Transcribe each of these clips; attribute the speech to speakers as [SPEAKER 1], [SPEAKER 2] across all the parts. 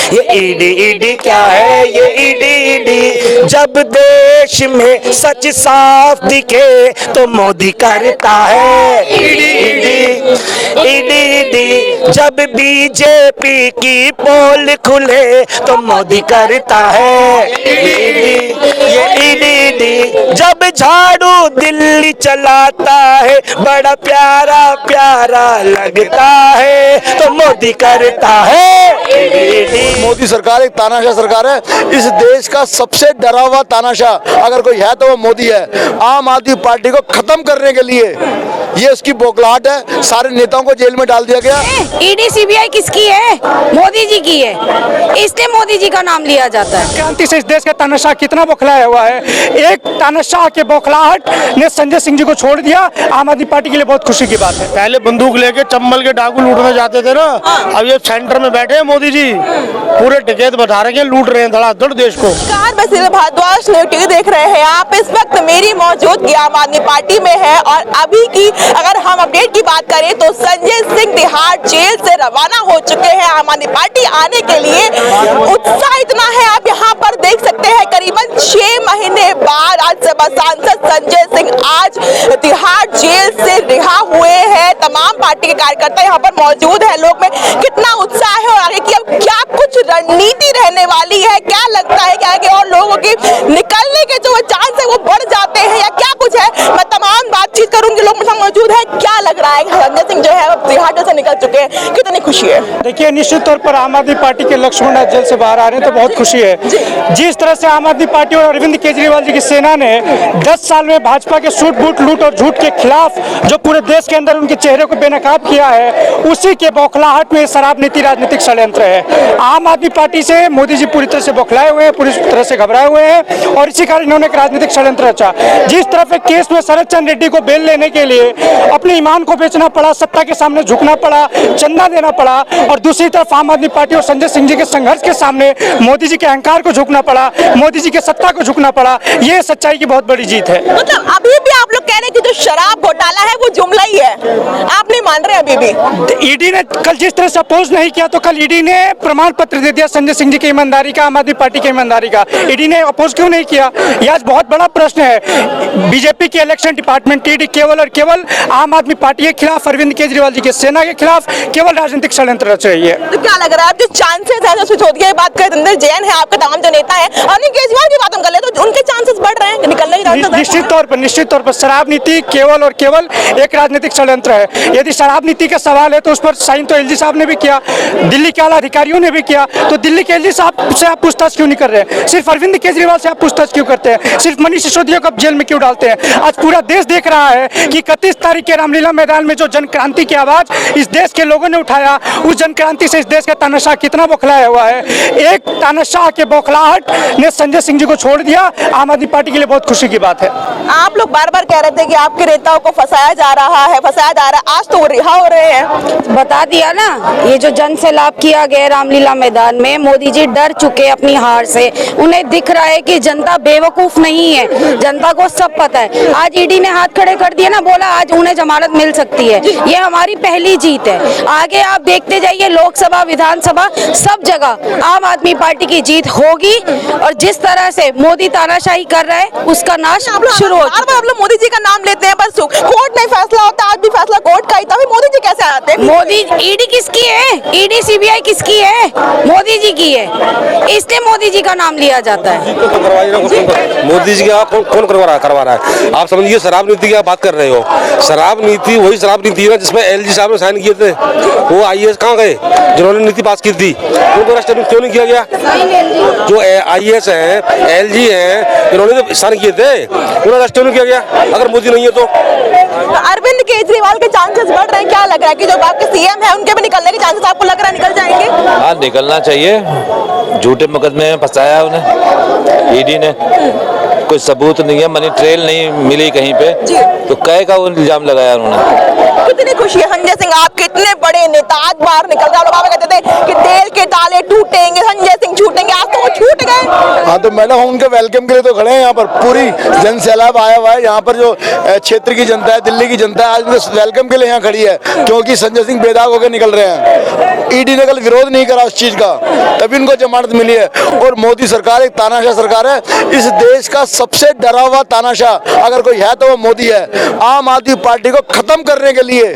[SPEAKER 1] ये ED ED क्या है ये ईडी ईडी। जब देश में सच साफ दिखे तो मोदी करता है ईडी ईडी ईडी ईडी। जब बीजेपी की पोल खुले तो मोदी करता है ईडी ईडी ईडी। जब झाड़ू दिल्ली चलाता है बड़ा प्यारा प्यारा लगता है तो मोदी करता है ईडी ईडी।
[SPEAKER 2] मोदी सरकार एक तानाशाह सरकार है। इस देश का सबसे डरा हुआ तानाशाह अगर कोई है तो वो मोदी है। आम आदमी पार्टी को खत्म करने के लिए ये उसकी बौखलाहट है। सारे नेताओं को जेल में डाल दिया गया।
[SPEAKER 3] ईडी सीबीआई किसकी है? मोदी जी की है, इसलिए मोदी जी का नाम लिया जाता है।
[SPEAKER 4] क्रांति से इस देश का तानाशाह कितना बौखलाया हुआ है। एक तानाशाह के बौखलाहट ने संजय सिंह जी को छोड़ दिया। आम आदमी पार्टी के लिए बहुत खुशी की बात है।
[SPEAKER 5] पहले बंदूक लेके चंबल के डाकू लूटने जाते थे ना, अब ये सेंटर में बैठे हैं मोदी जी, पूरे डकैत बता रहे हैं, लूट रहे हैं धड़ाधड़ देश को।
[SPEAKER 6] नमस्कार, भारद्वाज न्यूज़ टीवी देख रहे हैं आप। इस वक्त मेरी मौजूदगी आम आदमी पार्टी में है और अभी की अगर हम अपडेट की बात करें तो संजय सिंह तिहाड़ जेल से रवाना हो चुके हैं आम आदमी पार्टी आने के लिए। उत्साह इतना है, आप यहाँ पर देख सकते हैं करीबन 6 महीने बाद राज्यसभा सांसद संजय सिंह आज तिहाड़ जेल से रिहा हुए हैं। तमाम पार्टी के कार्यकर्ता यहाँ पर मौजूद है। लोग में कितना उत्साह है और आगे की अब क्या कुछ रणनीति रहने वाली है, क्या लगता है कि आगे और लोगों की निकलने के जो चांस है वो बढ़ जाते हैं या क्या कुछ है, मैं तमाम बातचीत करूंगी। लोग मेरे साथ मौजूद है, क्या लग रहा है संजय सिंह जो है तिहाड़ से निकल चुके हैं, कितनी खुशी है?
[SPEAKER 4] देखिए, निश्चित तौर पर आम आदमी पार्टी के लक्ष्मण जेल से बाहर आ रहे हैं तो बहुत खुशी है। जिस तरह से आम आदमी पार्टी और अरविंद केजरीवाल जी की सेना ने 10 साल में भाजपा के सूट बूट लूट और झूठ के खिलाफ जो पूरे देश के अंदर उनके चेहरे को बेनकाब किया है, उसी के बौखलाहट में शराब नीति राजनीतिक षड्यंत्र है। आम आदमी पार्टी से मोदी जी पूरी तरह से बौखलाए हुए हैं, पूरी तरह से घबराए हुए हैं और इसी कारण इन्होंने एक राजनीतिक षड्यंत्र रचा। जिस तरफ एक केस में शरद चंद्र रेड्डी को बेल लेने के लिए अपने ईमान को बेचना पड़ा, सत्ता के सामने झुकना पड़ा, चंदा देना पड़ा, और दूसरी तरफ आम आदमी पार्टी और संजय सिंह जी के संघर्ष के सामने मोदी जी के अहंकार को झुकना पड़ा, मोदी जी के सत्ता को झुकना पड़ा। ये सच्चाई की बहुत बड़ी जीत है।
[SPEAKER 6] मतलब अभी भी आप लोग कह रहे हैं कि जो शराब घोटाला है वो जुमला ही है, आप नहीं मान रहे अभी भी?
[SPEAKER 4] ईडी ने कल जिस तरह से अपोज नहीं किया तो कल ईडी ने प्रमाण पत्र दे दिया संजय सिंह जी की ईमानदारी का, आम आदमी पार्टी की ईमानदारी का। ईडी ने अपोज क्यों नहीं किया? यह आज बहुत बड़ा प्रश्न है। बीजेपी के इलेक्शन डिपार्टमेंट ईडी केवल और केवल आम आदमी पार्टी के खिलाफ, अरविंद केजरीवाल जी के सेना के खिलाफ केवल राजनीतिक षड्यंत्र रच रही है।
[SPEAKER 6] तो क्या लग रहा है, जो चांसेस है, सिसोदिया की बात करें, धर्मेंद्र जैन है, आपके तमाम जो नेता है, अरविंद केजरीवाल की बात हम कर ले तो उनके चांसेस बढ़ रहे हैं निकलने की?
[SPEAKER 4] निश्चित तौर पर शराब नीति केवल और केवल एक राजनीतिक षड्यंत्र है। यदि शराब नीति का सवाल है तो उस पर साइन तो एलजी साहब ने भी किया, दिल्ली के आला अधिकारियों ने भी किया, तो दिल्ली के एलजी साहब से आप पूछताछ क्यों नहीं कर रहे हैं? सिर्फ अरविंद केजरीवाल से आप पूछताछ क्यों करते हैं? सिर्फ मनीष सिसोदिया को जेल में क्यों डालते हैं? आज पूरा देश देख रहा है कि 31 तारीख के रामलीला मैदान में जो जन क्रांति की आवाज इस देश के लोगों ने उठाया, उस जन क्रांति से इस देश का तानाशाह कितना बौखलाया हुआ है। एक तानाशाह के बौखलाहट ने संजय सिंह जी को छोड़ दिया। आम आदमी पार्टी के लिए बहुत खुशी की बात है।
[SPEAKER 6] आप लोग बार बार कह रहे थे कि आपके नेताओं को फंसाया जा रहा है, आज तो वो रिहा हो रहे हैं।
[SPEAKER 3] बता दिया ना, ये जो जन सैलाब किया गया रामलीला मैदान में, मोदी जी डर चुके अपनी हार से। उन्हें दिख रहा है कि जनता बेवकूफ नहीं है, जनता को सब पता है। आज ईडी ने हाथ खड़े कर दिए ना, बोला आज उन्हें जमानत मिल सकती है। ये हमारी पहली जीत है। आगे आप देखते जाइए, लोकसभा विधानसभा सब जगह आम आदमी पार्टी की जीत होगी। और जिस तरह से मोदी तानाशाही कर रहा है उसका नाश शुरू हो चुका है।
[SPEAKER 6] आप लोग मोदी जी का नाम लेते हैं, बस कोर्ट नहीं फैसला होता, आज भी फैसला कोर्ट का ही था। मोदी जी कैसे आते हैं?
[SPEAKER 3] मोदी ईडी किसकी है? ईडी सीबीआई किसकी है? मोदी जी की है, इसलिए मोदी जी का नाम लिया जाता है।
[SPEAKER 7] मोदी जी का कौन करवा रहा है? आप समझिए, शराब नीति की आप बात कर रहे हो। शराब नीति वही शराब नीति है ना जिसमें एलजी साहब ने साइन किए थे। वो आईएएस कहाँ गए जिन्होंने नीति पास की थी? उनको अरेस्ट क्यों नहीं किया गया? जो आईएएस है, एलजी है, जिन्होंने साइन किए थे, उन्हें अरेस्ट क्यों नहीं किया गया अगर मोदी नहीं है तो?
[SPEAKER 6] अरविंद केजरीवाल के चांसेस बढ़ रहे हैं, क्या लग रहा है कि जो आपके सीएम है उनके भी निकलने के चांसेस आपको लग रहा है निकल जाएंगे?
[SPEAKER 8] हाँ, निकलना चाहिए। झूठे मुकदमे में फंसाया उन्हें ईडी ने, कोई सबूत नहीं है, मनी ट्रेल नहीं मिली कहीं पे, तो कहे का वो इल्जाम लगाया उन्होंने।
[SPEAKER 6] कितनी खुशी है संजय सिंह, आपके इतने बड़े नेता आज बाहर निकल रहे। लोग कहते थे कि तेल के ताले टूटेंगे, संजय सिंह छूटेंगे, आज तो वो छूट गए।
[SPEAKER 2] हाँ, तो मैडम हम उनके वेलकम के लिए तो खड़े हैं। यहाँ पर पूरी जन सैलाब आया हुआ है। यहाँ पर जो क्षेत्र की जनता है, दिल्ली की जनता है, आज उनके वेलकम के लिए यहाँ खड़ी है, क्योंकि संजय सिंह बेदाग होकर निकल रहे हैं। ईडी ने कल विरोध नहीं करा उस चीज का, तभी उनको जमानत मिली है। और मोदी सरकार एक तानाशाह सरकार है। इस देश का सबसे डरा हुआ तानाशाह अगर कोई है तो वो मोदी है। आम आदमी पार्टी को खत्म करने के लिए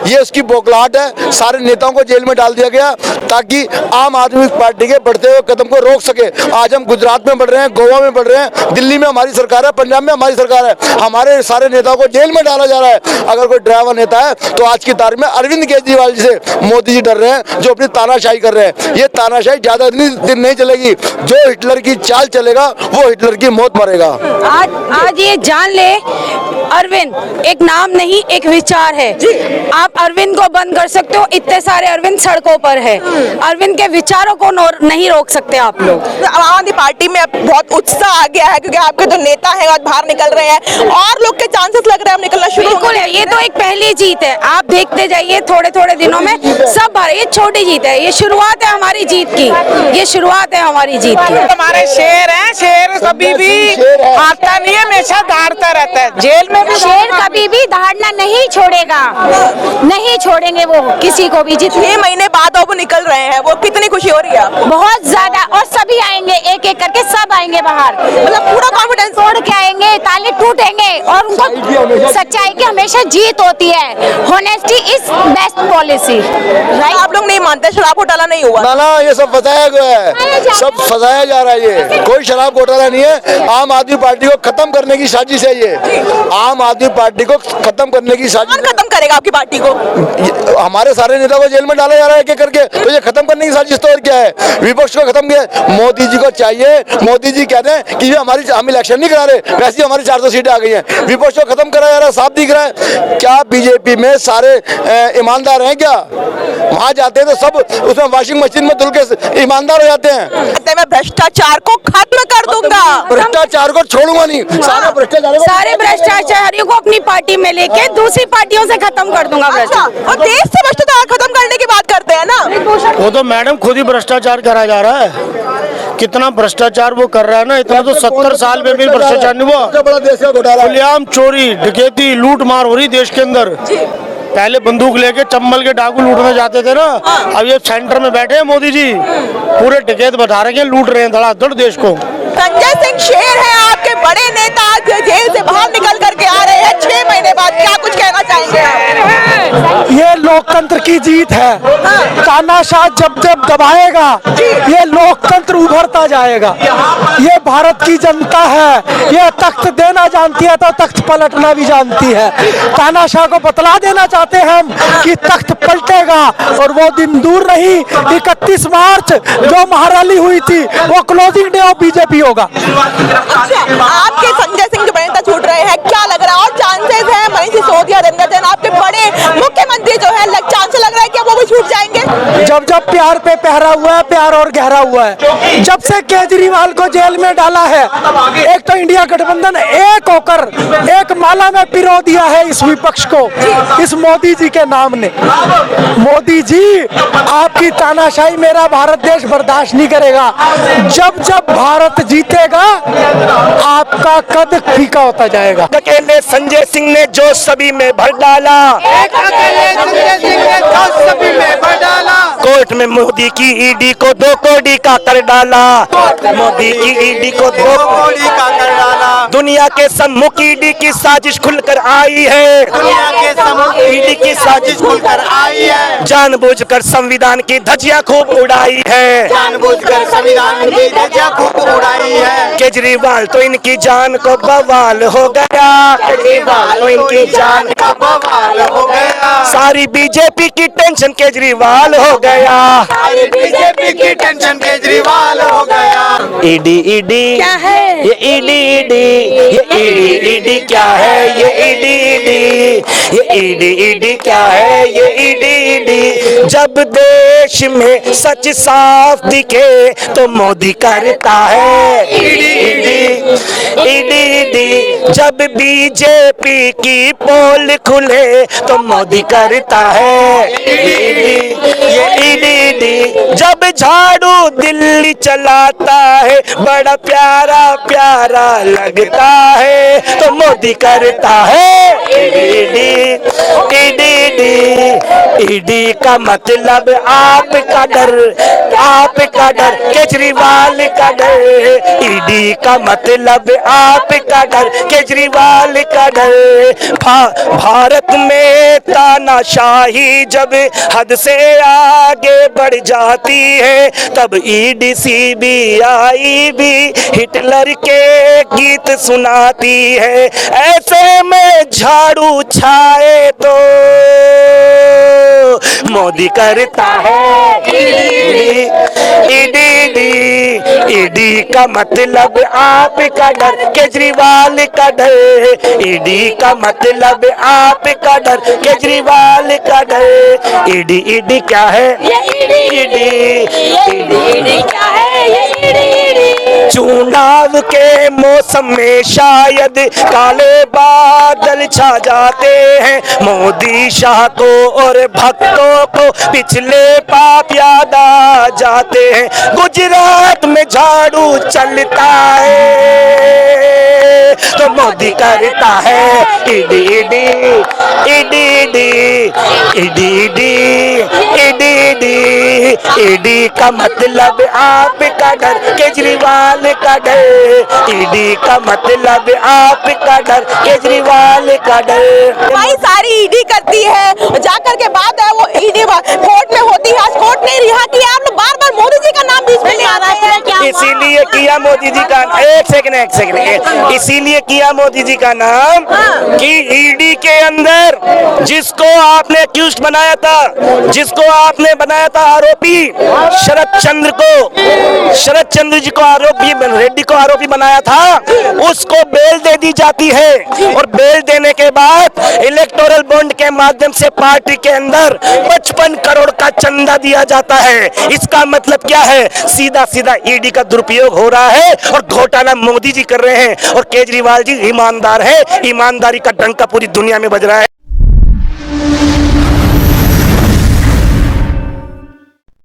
[SPEAKER 2] ये उसकी बौखलाहट है। सारे नेताओं को जेल में डाल दिया गया ताकि आम आदमी पार्टी के बढ़ते हुए कदम को रोक सके। आज हम गुजरात में बढ़ रहे हैं, गोवा में बढ़ रहे हैं, दिल्ली में हमारी सरकार है, पंजाब में हमारी सरकार है। हमारे सारे नेताओं को जेल में डाला जा रहा है। अगर कोई ड्राइवर नेता है तो आज की तारीख में अरविंद केजरीवाल जी से मोदी जी डर रहे हैं, जो अपनी तानाशाही कर रहे हैं। ये तानाशाही ज्यादा दिन नहीं चलेगी। जो हिटलर की चाल चलेगा वो हिटलर की मौत मरेगा।
[SPEAKER 3] आज ये जान ले, अरविंद एक नाम नहीं, एक विचार है। आप अरविंद को बंद कर सकते हो, इतने सारे अरविंद सड़कों पर है। अरविंद के विचारों को नहीं रोक सकते आप लोग।
[SPEAKER 6] आम आदमी पार्टी में अब बहुत उत्साह आ गया है क्योंकि आपके जो नेता हैं आज बाहर निकल रहे हैं और लोग के चांसेस लग रहे हैं निकलना शुरू।
[SPEAKER 3] बिल्कुल है, ये तो एक पहली जीत है। आप देखते जाइए थोड़े थोड़े दिनों में सब बाहर। ये छोटी जीत है, ये शुरुआत है हमारी जीत की, ये शुरुआत है हमारी जीत की।
[SPEAKER 9] हमारे शेर है, शेर कभी भी हारता नहीं है, हमेशा दहाड़ता रहता है। जेल में भी
[SPEAKER 10] शेर कभी भी दहाड़ना नहीं छोड़ेगा, नहीं छोड़ेंगे वो किसी को भी। जितने
[SPEAKER 6] 6 महीने बाद अब निकल रहे हैं, वो कितनी खुशी हो रही है आपको?
[SPEAKER 10] बहुत ज्यादा, और सभी आएंगे, एक एक करके सब आएंगे बाहर,
[SPEAKER 6] मतलब पूरा कॉन्फिडेंस
[SPEAKER 10] तोड़ के आएंगे, ताले टूटेंगे और उनको सच्चाई की हमेशा जीत होती है। Honesty is best policy.
[SPEAKER 6] आप लोग नहीं मानते शराब घोटाला नहीं हुआ?
[SPEAKER 2] ना ना, ये सब फंसाया गया है, सब फंसाया जा रहा है। ये कोई शराब घोटाला नहीं है। आम आदमी पार्टी को खत्म करने की साजिश है। ये आम आदमी पार्टी को खत्म करने की साजिश।
[SPEAKER 6] कौन खत्म करेगा आपकी पार्टी को?
[SPEAKER 2] हमारे सारे नेता को जेल में डाला जा रहा है एक एक करके, तो ये खत्म करने की साजिश तो और क्या है? विपक्ष को खत्म किया। मोदी जी को चाहिए, मोदी जी कहते हैं कि हम इलेक्शन नहीं करा रहे, वैसे हमारी 400 सीटें आ गई हैं। विपक्ष को खत्म करा जा रहा है, साफ दिख रहा है। क्या बीजेपी में सारे ईमानदार हैं क्या? वहां जाते हैं तो सब उसमें वॉशिंग मशीन में धुल के ईमानदार हो जाते हैं।
[SPEAKER 6] मैं भ्रष्टाचार को खत्म कर दूंगा,
[SPEAKER 2] भ्रष्टाचार को छोड़ूंगा नहीं।
[SPEAKER 3] सारे भ्रष्टाचारियों को अपनी पार्टी में लेके दूसरी पार्टियों से खत्म कर दूंगा।
[SPEAKER 6] और देश से भ्रष्टाचार खत्म करने की बात करते हैं ना।
[SPEAKER 5] वो तो मैडम खुद ही भ्रष्टाचार करा जा रहा है। कितना भ्रष्टाचार वो कर रहा है ना, इतना तो 70 साल में भी भ्रष्टाचार नहीं हुआ। खुलेआम चोरी, डकैती, लूट मार हो रही देश के अंदर। पहले बंदूक लेके चंबल के डाकू लूटने जाते थे ना, अब ये सेंटर में बैठे हैं मोदी जी, पूरे डकैत बता रहे हैं, लूट रहे हैं धड़ाधड़ देश को।
[SPEAKER 6] संजय सिंह शेर है, आपके बड़े नेता आज जेल से बाहर निकल करके आ रहे हैं 6 महीने बाद, क्या कुछ कहना चाहेंगे आप?
[SPEAKER 4] ये लोकतंत्र की जीत है। तानाशाह जब जब दबाएगा ये लोकतंत्र उभरता जाएगा। ये भारत की जनता है, ये तख्त देना जानती है तो तख्त पलटना भी जानती है। तानाशाह को बतला देना चाहते हैं हम कि तख्त पलटेगा और वो दिन दूर नहीं। 31 मार्च जो महारैली हुई थी वो क्लोजिंग डे ऑफ बीजेपी होगा।
[SPEAKER 6] आपके संजय सिंह जो बड़े नेता छूट रहे हैं, क्या लग रहा है और चांसेस है मनीष सिसोदिया, रंजन जैन आपके बड़े मुख्यमंत्री जो है चांसेस लग रहा है कि वो भी छूट जाएंगे?
[SPEAKER 4] जब जब प्यार पे पहरा हुआ है, प्यार और गहरा हुआ है। जब से केजरीवाल को जेल में डाला है, एक तो इंडिया गठबंधन एक होकर एक माला में पिरो दिया है इस विपक्ष को, इस मोदी जी के नाम ने। मोदी जी, आपकी तानाशाही मेरा भारत देश बर्दाश्त नहीं करेगा। जब जब भारत जीतेगा आपका कद फीका होता जाएगा।
[SPEAKER 1] अकेले संजय सिंह ने जो सभी में भर डाला, कोर्ट में मोदी की ईडी को 2 करोड़ का कर डाला। मोदी की ईडी को 2 करोड़ का कर डाला। दुनिया के सम्मुख ईडी की साजिश खुलकर आई है। दुनिया के सम्मुख ईडी की साजिश खुलकर आई है। जानबूझकर संविधान की धज्जियां खूब उड़ाई है। जानबूझकर संविधान की धज्जियां खूब उड़ाई है। केजरीवाल तो इनकी जान को बवाल हो गया। केजरीवाल तो इनकी जान का बवाल हो गया। सारी बीजेपी की टेंशन केजरीवाल हो गया। सारी बीजेपी की टेंशन केजरीवाल हो गया। ईडी ईडी
[SPEAKER 3] क्या है?
[SPEAKER 1] ये ईडी ईडी, ये ईडी ईडी क्या है? ये ईडी ईडी, ये ईडी ईडी क्या है? ये ईडी ईडी। जब देश में सच साफ दिखे तो मोदी करता है ईडी ईडी, ईडी ईडी। जब बीजेपी की पोल खुले तो मोदी करता है ईडी ईडी, ये ईडी ईडी। जब झाड़ू दिल्ली चलाता है बड़ा प्यारा प्यारा लगता है तो मोदी करता है ईडी ईडी, ईडी ईडी का मतलब आपका डर, आपका डर, केजरीवाल का डर। ईडी का मतलब आपका डर, केजरीवाल का डर। भारत में तानाशाही जब हद से आगे बढ़ जाती है, तब ईडी सीबीआई भी हिटलर के गीत सुनाती है। ऐसे में झाड़ू छाए तो मोदी करता है ईडी। ईडी का मतलब आपका डर, केजरीवाल का डर। ईडी का मतलब आपका डर, केजरीवाल का डर। ईडी ईडी क्या है? ईडी ईडी क्या है? ईडी चुनाव के मौसम में शायद काले बादल छा जाते हैं। मोदी शाह को और भक्तों को पिछले पाप याद आ जाते हैं। गुजरात में झाड़ू चलता है तो मोदी करता है ED ED ED ED ED ED ED. ED का मतलब आपका डर, केजरीवाल का डर। ईडी का मतलब आपका डर, केजरीवाल का डर।
[SPEAKER 6] भाई सारी ईडी करती है, जाकर के बाद है वो ईडी कोर्ट में होती है। आज कोर्ट ने रिहा किया। आप लोग बार बार मोदी जी का नाम बीच में ले आ रहे हैं, क्या
[SPEAKER 1] इसीलिए किया मोदी जी का, एक सेकंड, इसीलिए किया मोदी जी का नाम कि ईडी के अंदर जिसको आपने अक्यूज्ड बनाया था, जिसको आपने बनाया था आरोपी, शरद चंद्र जी को आरोपी, रेड्डी को आरोपी बनाया था, उसको बेल दे दी जाती है। और बेल देने के बाद इलेक्टोरल बॉन्ड के माध्यम से पार्टी के अंदर 55 करोड़ का चंदा दिया जाता है। इसका मतलब क्या है? सीधा सीधा ईडी का दुरुपयोग हो रहा है और घोटाला मोदी जी कर रहे हैं। और केजरीवाल जी ईमानदार है, ईमानदारी का डंका पूरी दुनिया में बज रहा है।